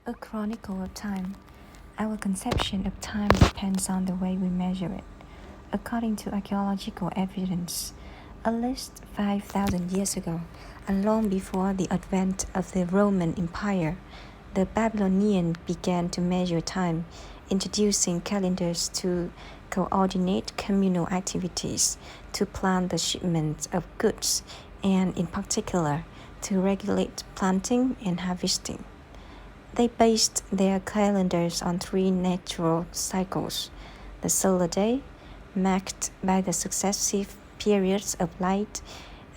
A chronicle of time. Our conception of time depends on the way we measure it. According to archaeological evidence, at least 5,000 years ago, and long before the advent of the Roman Empire, the Babylonians began to measure time, introducing calendars to coordinate communal activities, to plan the shipment of goods, and in particular, to regulate planting and harvesting. They based their calendars on three natural cycles: the solar day, marked by the successive periods of light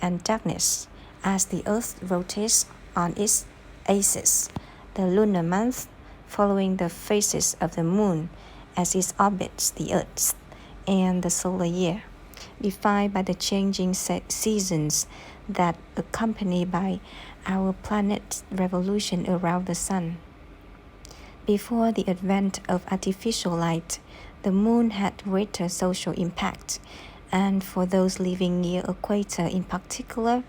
and darkness as the Earth rotates on its axis, the lunar month, following the phases of the moon as it orbits the Earth, and the solar year, defined by the changing seasons that accompany by our planet's revolution around the sun. Before the advent of artificial light, the moon had greater social impact, and for those living near equator in particular,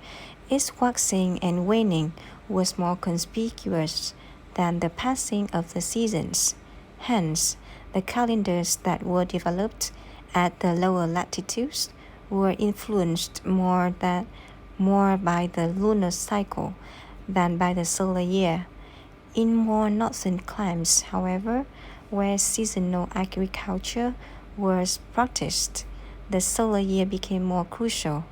its waxing and waning was more conspicuous than the passing of the seasons. Hence, the calendars that were developed at the lower latitudes were influenced more by the lunar cycle than by the solar year. In more northern climes, however, where seasonal agriculture was practiced, the solar year became more crucial.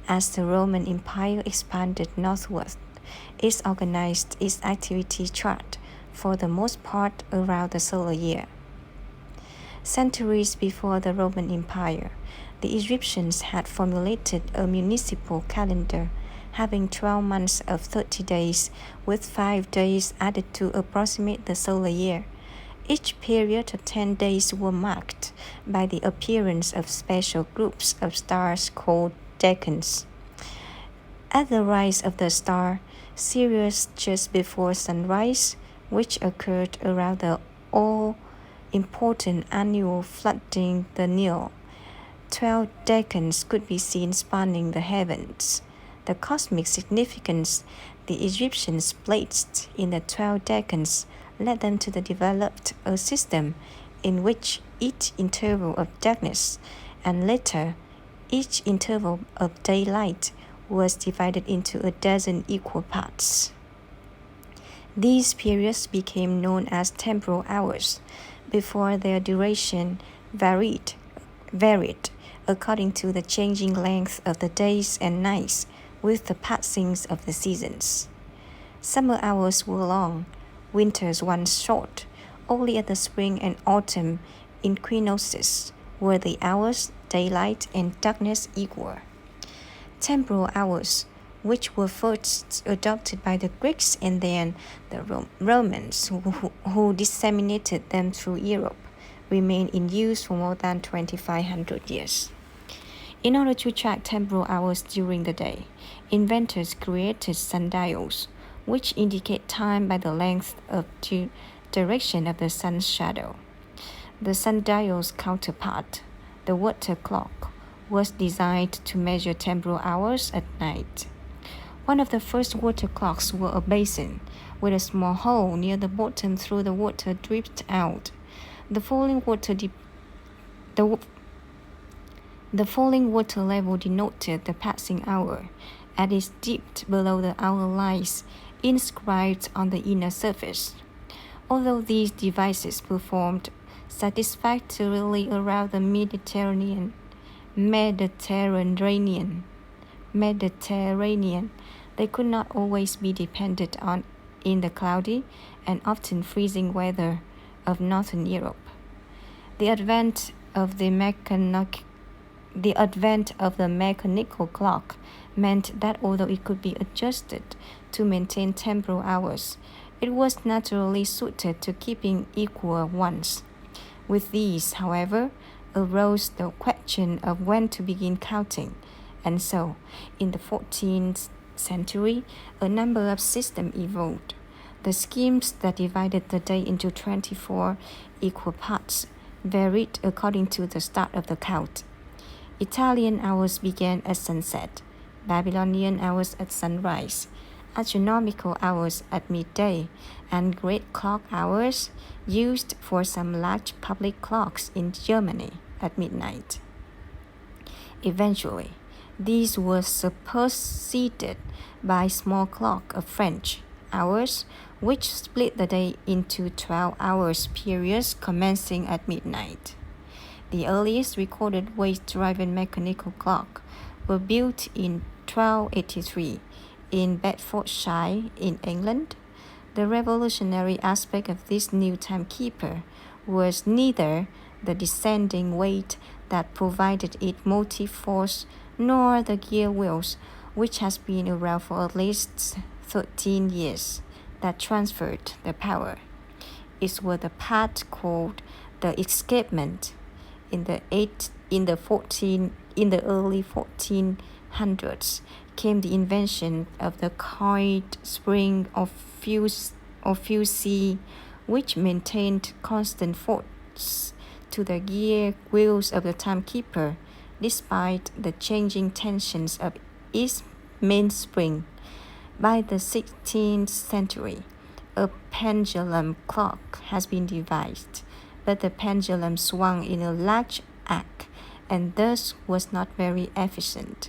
As the Roman Empire expanded northward, it organized its activity chart for the most part around the solar year. Centuries before the Roman Empire, the Egyptians had formulated a municipal calendar having 12 months of 30 days, with 5 days added to approximate the solar year. Each period of 10 days were marked by the appearance of special groups of stars called decans. At the rise of the star, Sirius just before sunrise, which occurred around the all-important annual flooding the Nile, 12 decans could be seen spanning the heavens. The cosmic significance the Egyptians placed in the 12 decans led them to develop a system in which each interval of darkness and later each interval of daylight was divided into a dozen equal parts. These periods became known as temporal hours, before their duration varied according to the changing length of the days and nights with the passings of the seasons. Summer hours were long, winters once short. Only at the spring and autumn equinoxes were the hours, daylight, and darkness equal. Temporal hours, which were first adopted by the Greeks and then the Romans, who disseminated them through Europe, remained in use for more than 2,500 years. In order to track temporal hours during the day, inventors created sundials, which indicate time by the length of the direction of the sun's shadow. The sundial's counterpart, the water clock, was designed to measure temporal hours at night. One of the first water clocks was a basin with a small hole near the bottom through the water dripped out. The falling water level denoted the passing hour, as it dipped below the hour lines inscribed on the inner surface. Although these devices performed satisfactorily around the Mediterranean, they could not always be depended on in the cloudy and often freezing weather of northern Europe. The advent of the mechanical clock meant that although it could be adjusted to maintain temporal hours, it was naturally suited to keeping equal ones. With these, however, arose the question of when to begin counting, and so, in the 14th century, a number of systems evolved. The schemes that divided the day into 24 equal parts varied according to the start of the count. Italian hours began at sunset, Babylonian hours at sunrise, astronomical hours at midday, and great clock hours used for some large public clocks in Germany at midnight. Eventually, these were superseded by small clock of French hours, which split the day into 12 hours periods commencing at midnight. The earliest recorded waste-driven mechanical clock were built in 1283 in Bedfordshire in England. The revolutionary aspect of this new timekeeper was neither the descending weight that provided it motive force nor the gear wheels, which has been around for at least 13 years, that transferred the power. It was the part called the escapement. In the early 1400s came the invention of the coiled spring of fusee, which maintained constant force to the gear wheels of the timekeeper, despite the changing tensions of its mainspring. By the 16th century, a pendulum clock has been devised, but the pendulum swung in a large arc and thus was not very efficient.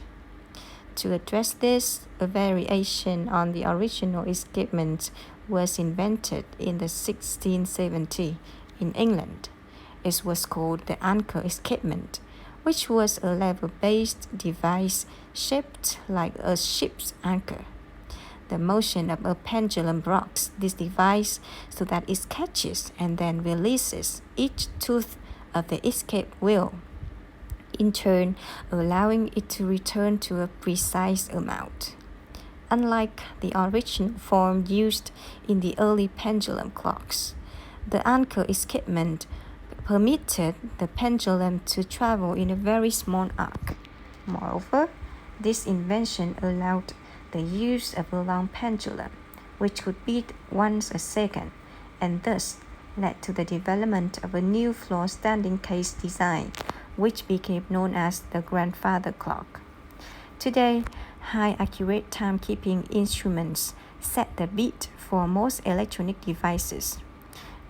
To address this, a variation on the original escapement was invented in the 1670 in England. It was called the Anchor Escapement, which was a lever-based device shaped like a ship's anchor. The motion of a pendulum rocks this device so that it catches and then releases each tooth of the escape wheel, in turn allowing it to return to a precise amount. Unlike the original form used in the early pendulum clocks, the anchor escapement permitted the pendulum to travel in a very small arc. Moreover, this invention allowed the use of a long pendulum, which could beat once a second, and thus led to the development of a new floor standing case design, which became known as the grandfather clock. Today, high accurate timekeeping instruments set the beat for most electronic devices.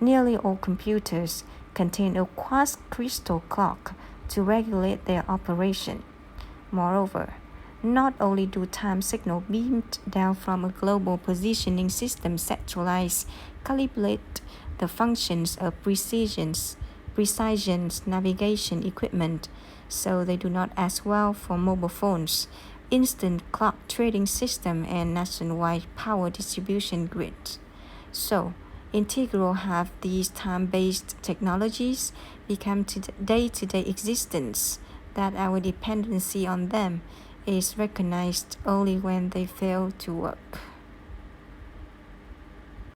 Nearly all computers contain a quartz crystal clock to regulate their operation. Moreover, not only do time signals beamed down from a global positioning system centralized calibrate the functions of precision navigation equipment, so they do not as well for mobile phones, instant clock trading system, and nationwide power distribution grids. So, integral have these time-based technologies become day-to-day existence that our dependency on them is recognized only when they fail to work.